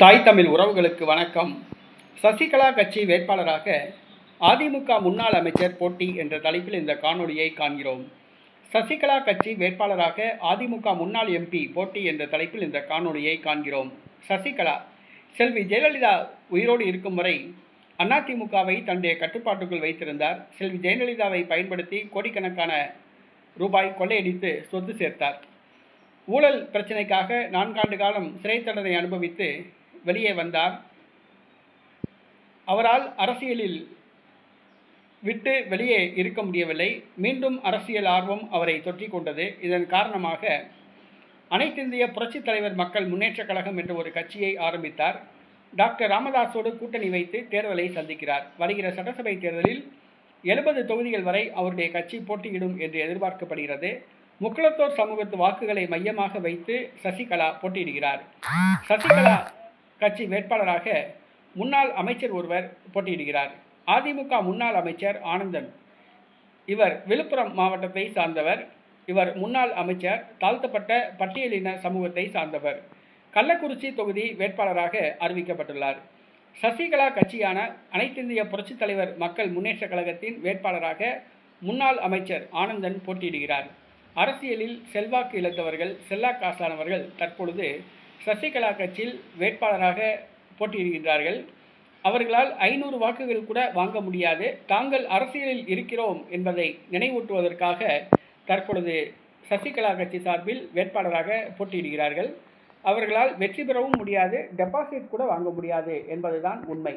தாய் தமிழ் உறவுகளுக்கு வணக்கம். சசிகலா கட்சி வேட்பாளராக அதிமுக முன்னாள் அமைச்சர் போட்டி என்ற தலைப்பில் இந்த காணொளியை காண்கிறோம். சசிகலா கட்சி வேட்பாளராக அதிமுக முன்னாள் எம்பி போட்டி என்ற தலைப்பில் இந்த காணொளியை காண்கிறோம். சசிகலா செல்வி ஜெயலலிதா உயிரோடு இருக்கும் வரை அதிமுகவை தன்னுடைய கட்டுப்பாட்டுக்குள் வைத்திருந்தார். செல்வி ஜெயலலிதாவை பயன்படுத்தி கோடிக்கணக்கான ரூபாய் கொள்ளையடித்து சொத்து சேர்த்தார். ஊழல் பிரச்சனைக்காக 4 ஆண்டு காலம் சிறை தண்டனை அனுபவித்து வெளியே வந்தார். அவரால் அரசியலில் விட்டு வெளியே இருக்க முடியவில்லை. மீண்டும் அரசியல் ஆர்வம் அவரை தொற்றிக் கொண்டது. இதன் காரணமாக அனைத்திந்திய புரட்சித் தலைவர் மக்கள் முன்னேற்றக் கழகம் என்ற ஒரு கட்சியை ஆரம்பித்தார். டாக்டர் ராமதாஸோடு கூட்டணி வைத்து தேர்தலை சந்திக்கிறார். வருகிற சட்டசபை தேர்தலில் 70 தொகுதிகள் வரை அவருடைய கட்சி போட்டியிடும் என்று எதிர்பார்க்கப்படுகிறது. முக்குளத்தோர் சமூகத்து வாக்குகளை மையமாக வைத்து சசிகலா போட்டியிடுகிறார். சசிகலா கட்சி வேட்பாளராக முன்னாள் அமைச்சர் ஒருவர் போட்டியிடுகிறார். அதிமுக முன்னாள் அமைச்சர் ஆனந்தன். இவர் விழுப்புரம் மாவட்டத்தை சார்ந்தவர். இவர் முன்னாள் அமைச்சர், தாழ்த்தப்பட்ட பட்டியலின சமூகத்தை சார்ந்தவர். கள்ளக்குறிச்சி தொகுதி வேட்பாளராக அறிவிக்கப்பட்டுள்ளார். சசிகலா கட்சியான அனைத்திந்திய புரட்சித் தலைவர் மக்கள் முன்னேற்றக் கழகத்தின் வேட்பாளராக முன்னாள் அமைச்சர் ஆனந்தன் போட்டியிடுகிறார். அரசியலில் செல்வாக்கு இழந்தவர்கள், செல்லா காசானவர்கள் தற்பொழுது சசிகலா கட்சியில் வேட்பாளராக போட்டியிடுகின்றார்கள். அவர்களால் 500 வாக்குகள் கூட வாங்க முடியாது. தாங்கள் அரசியலில் இருக்கிறோம் என்பதை நினைவூட்டுவதற்காக தற்பொழுது சசிகலா கட்சி சார்பில் வேட்பாளராக போட்டியிடுகிறார்கள். அவர்களால் வெற்றி பெறவும் முடியாது, டெபாசிட் கூட வாங்க முடியாது என்பதுதான் உண்மை.